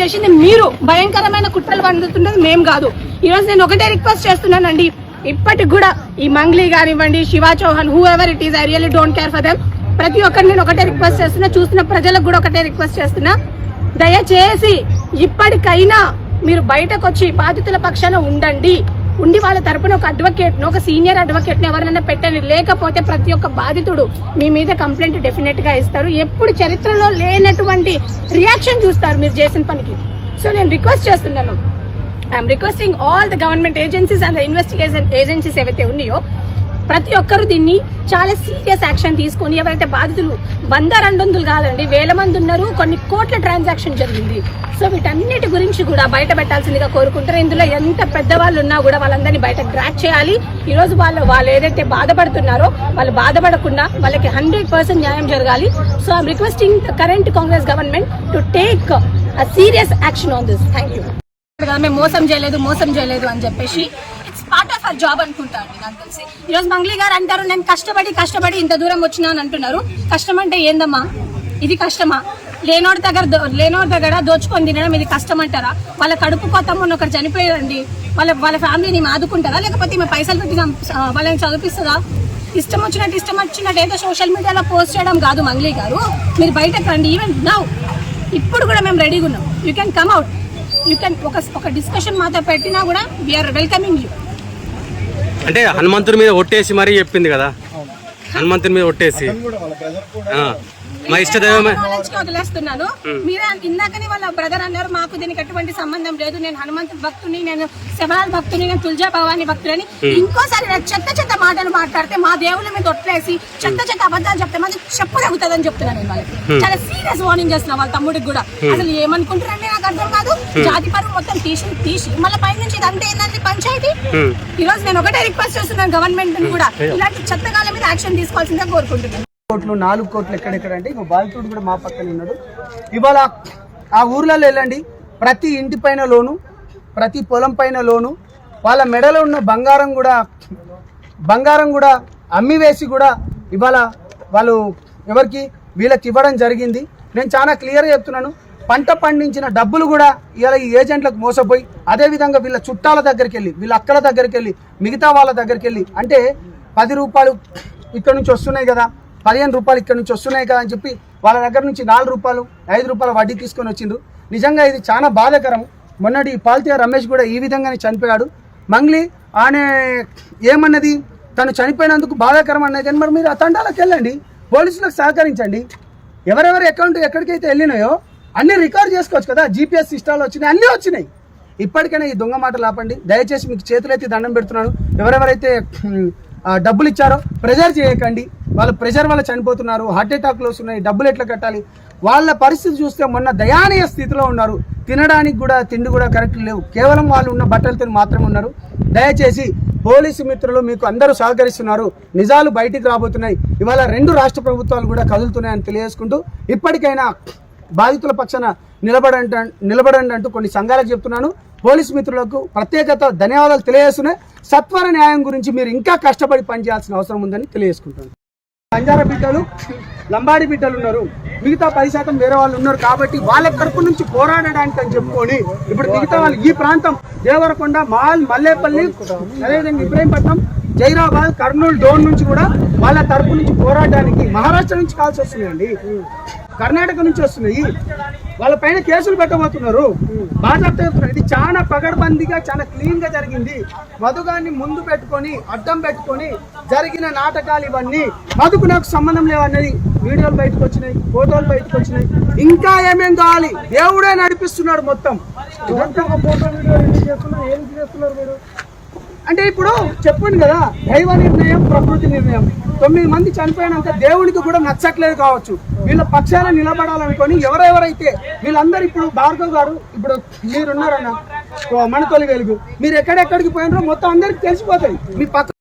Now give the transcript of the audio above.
చేసింది మీరు. భయంకరమైన కుట్రలు పండుతున్నది మేము కాదు. ఈ రోజు నేను ఒకటే రిక్వెస్ట్ చేస్తున్నానండి, ఇప్పటికి కూడా ఈ మంగ్లీ కానివ్వండి, Shiva Chauhan, whoever it is, I really don't care for them. ప్రతి ఒక్కరు నేను ఒకటే రిక్వెస్ట్ చేస్తున్నా, చూస్తున్న ప్రజలకు కూడా ఒకటే రిక్వెస్ట్ చేస్తున్నా, దయచేసి ఇప్పటికైనా మీరు బయటకు వచ్చి బాధితుల పక్షాన ఉండి వాళ్ళ తరపున ఒక అడ్వకేట్ ఒక సీనియర్ అడ్వకేట్ ని ఎవరైనా పెట్టండి. లేకపోతే ప్రతి ఒక్క బాధితుడు మీ మీద కంప్లైంట్ డెఫినెట్ గా ఇస్తారు. ఎప్పుడు చరిత్రలో లేనటువంటి రియాక్షన్ చూస్తారు మీరు చేసిన పనికి. సో నేను రిక్వెస్ట్ చేస్తున్నాను, I'm requesting all the government agencies and investigation agencies ఏవైతే ఉన్నాయో ప్రతి ఒక్కరు దీన్ని చాలా సీరియస్ యాక్షన్ తీసుకొని, ఎవరైతే బాధితులు 100-200 కాదండి, 1000 మంది ఉన్నారు, కొన్ని కోట్ల ట్రాన్సాక్షన్ జరిగింది. సో వీటన్నిటి గురించి కూడా బయట పెట్టాల్సిందిగా కోరుకుంటారు. ఇందులో ఎంత పెద్దవాళ్ళు ఉన్నా కూడా వాళ్ళందరినీ బయట ట్రాక్ చేయాలి. ఈ రోజు వాళ్ళు ఏదైతే బాధపడుతున్నారో వాళ్ళు బాధపడకుండా వాళ్ళకి 100% న్యాయం జరగాలి. So I'm requesting the current Congress government to take a serious action on this. Thank you. మేము మోసం చేయలేదు అని చెప్పేసి పార్ట్ ఆఫ్ అవర్ జాబ్ అనుకుంటా అండి. నాకు తెలిసి ఈరోజు మంగ్లీ గారు అంటారు, నేను కష్టపడి ఇంత దూరం వచ్చినా అని అంటున్నారు. కష్టం అంటే ఏందమ్మా? ఇది కష్టమా? లేనోడి దగ్గర దోచుకొని తినడం ఇది కష్టం అంటారా? వాళ్ళ కడుపు కొత్తమ్మని ఒకరు చనిపోయారండి, వాళ్ళ ఫ్యామిలీని ఆదుకుంటారా? లేకపోతే మేము పైసలు పెట్టి వాళ్ళని చదివిస్తుందా? ఇష్టం వచ్చినట్టు ఏదో సోషల్ మీడియాలో పోస్ట్ చేయడం కాదు మంగ్లీ గారు. మీరు బయటకు రండి. ఈవెన్ నౌ ఇప్పుడు కూడా మేము రెడీగా ఉన్నాం. You can come out, you can ఒక డిస్కషన్ మాతో పెట్టినా కూడా వీఆర్ వెల్కమింగ్ యూ. అంటే హనుమంతుడి మీద ఒట్టేసి మరీ చెప్పింది కదా, హనుమంతుడి మీద ఒట్టేసి మా ఇష్ట దైవమే వదిలేస్తున్నాను. మీరే ఇందాకనే వాళ్ళ బ్రదర్ అన్నారు, మాకు దీనికి ఎటువంటి సంబంధం లేదు, నేను హనుమంతుడి భక్తుని, నేను శివరాజ్ భక్తుని, నేను తులజా భవాని భక్తులని ఇంకోసారి చెత్త మాటలు మాట్లాడితే, మా దేవుళ్ళ మీద ఒట్లేసి చెత్త అబద్ధాలు చెప్తే మాది చెప్పు తగ్గుతుందని చెప్తున్నాను నేను వాళ్ళకి. చాలా సీరియస్ వార్నింగ్ చేస్తున్నా వాళ్ళ తమ్ముడికి కూడా. అసలు ఏమనుకుంటారండి నాకు అర్థం కాదు. జాతి పరువు మొత్తం తీసి మళ్ళీ పై నుంచి ఇదంతా ఏంటంటే పంచాయతీ. ఈ రోజు నేను ఒకటే రిక్వెస్ట్ చేస్తున్నాను గవర్నమెంట్ కూడా, ఇలాంటి చెత్తగాల మీద యాక్షన్ తీసుకోవాల్సిందిగా కోరుకుంటున్నాను. 4 కోట్లు ఎక్కడెక్కడంటే ఇంకో బాధితుడు కూడా మా పక్కన ఉన్నాడు. ఇవాళ ఆ ఊర్లలో వెళ్ళండి, ప్రతి ఇంటి పైన లోను, ప్రతి పొలం పైన లోను, వాళ్ళ మెడలో ఉన్న బంగారం కూడా అమ్మివేసి కూడా ఇవాళ వాళ్ళు వీళ్ళకి ఇవ్వడం జరిగింది. నేను చాలా క్లియర్గా చెప్తున్నాను, పంట పండించిన డబ్బులు కూడా ఇలా ఈ ఏజెంట్లకు మోసపోయి, అదేవిధంగా వీళ్ళ చుట్టాల దగ్గరికి వెళ్ళి, వీళ్ళ అక్కల దగ్గరికి వెళ్ళి, మిగతా వాళ్ళ దగ్గరికి వెళ్ళి, అంటే 10 రూపాయలు ఇక్కడ నుంచి వస్తున్నాయి కదా, 15 రూపాయలు ఇక్కడ నుంచి వస్తున్నాయి కదా అని చెప్పి వాళ్ళ దగ్గర నుంచి 4 రూపాయలు 5 రూపాయల వడ్డీ తీసుకొని వచ్చిండ్రు. నిజంగా ఇది చాలా బాధాకరం. మొన్నటి పాల్తీయ రమేష్ కూడా ఈ విధంగానే చనిపోయాడు. మంగ్లీ ఆమె ఏమన్నది, తను చనిపోయినందుకు బాధాకరం అన్నది. కానీ మరి మీరు ఆ తండాలకు వెళ్ళండి, పోలీసులకు సహకరించండి. ఎవరెవరి అకౌంట్ ఎక్కడికైతే వెళ్ళినాయో అన్నీ రికార్డ్ చేసుకోవచ్చు కదా, GPS సిస్టాలు వచ్చినాయి, అన్నీ వచ్చినాయి. ఇప్పటికైనా ఈ దొంగ మాటలు ఆపండి దయచేసి. మీకు చేతులైతే దండం పెడుతున్నాను. ఎవరెవరైతే డబ్బులు ఇచ్చారో ప్రెజర్ చేయకండి. వాళ్ళ ప్రెషర్ వల్ల చనిపోతున్నారు, హార్ట్ అటాక్లు వస్తున్నాయి, డబ్బులు ఎట్లా కట్టాలి? వాళ్ళ పరిస్థితి చూస్తే మొన్న దయానీయ స్థితిలో ఉన్నారు. తినడానికి కూడా తిండి కూడా కరెక్ట్ లేవు, కేవలం వాళ్ళు ఉన్న బట్టలతో మాత్రమే ఉన్నారు. దయచేసి పోలీసు మిత్రులు మీకు అందరూ సహకరిస్తున్నారు, నిజాలు బయటికి రాబోతున్నాయి. ఇవాళ 2 రాష్ట్ర ప్రభుత్వాలు కూడా కదులుతున్నాయని తెలియజేసుకుంటూ, ఇప్పటికైనా బాధితుల పక్షాన నిలబడండి అంటూ కొన్ని సంఘాలకు చెప్తున్నాను. పోలీసు మిత్రులకు ప్రత్యేకత ధన్యవాదాలు తెలియజేస్తున్నాయి. సత్వర న్యాయం గురించి మీరు ఇంకా కష్టపడి పనిచేయాల్సిన అవసరం ఉందని తెలియజేసుకుంటున్నాను. బంజారా బిడ్డలు, లంబాడి బిడ్డలు ఉన్నారు, మిగతా 10% వేరే వాళ్ళు ఉన్నారు. కాబట్టి వాళ్ళ తరపు నుంచి పోరాడడానికి అని చెప్పుకొని ఇప్పుడు మిగతా వాళ్ళు ఈ ప్రాంతం దేవరకొండ, మల్లేపల్లి, అదేవిధంగా ఇబ్రహీంపట్నం, జైరాబాద్, కర్నూలు, డోన్ నుంచి కూడా వాళ్ళ తరపు నుంచి పోరాడడానికి మహారాష్ట్ర నుంచి కాల్సి వస్తున్నాయండి, కర్ణాటక నుంచి వస్తున్నాయి. వాళ్ళ పైన కేసులు పెట్టబోతున్నారు. బాధ్యత ఇది చాలా పగడ్బందీగా చాలా క్లీన్ గా జరిగింది. మధుగాన్ని ముందు పెట్టుకొని అడ్డం పెట్టుకొని జరిగిన నాటకాలు ఇవన్నీ. మధుకు నాకు సంబంధం లేవన్నది వీడియోలు బయటకు వచ్చినాయి, ఫోటోలు బయటకు వచ్చినాయి. ఇంకా ఏమేం కావాలి, దేవుడే నడిపిస్తున్నాడు మొత్తం. అంటే ఇప్పుడు చెప్పండి కదా, దైవ నిర్ణయం, ప్రకృతి నిర్ణయం. 9 మంది చనిపోయినాక దేవుడికి కూడా నచ్చట్లేదు కావచ్చు. వీళ్ళ పక్షాన నిలబడాలనుకొని ఎవరెవరైతే వీళ్ళందరూ, ఇప్పుడు భార్గవ్ గారు, ఇప్పుడు మీరున్నారన్న మనతోలి వెలుగు, మీరు ఎక్కడెక్కడికి పోయినారో మొత్తం అందరికి తెలిసిపోతాయి. మీ పక్క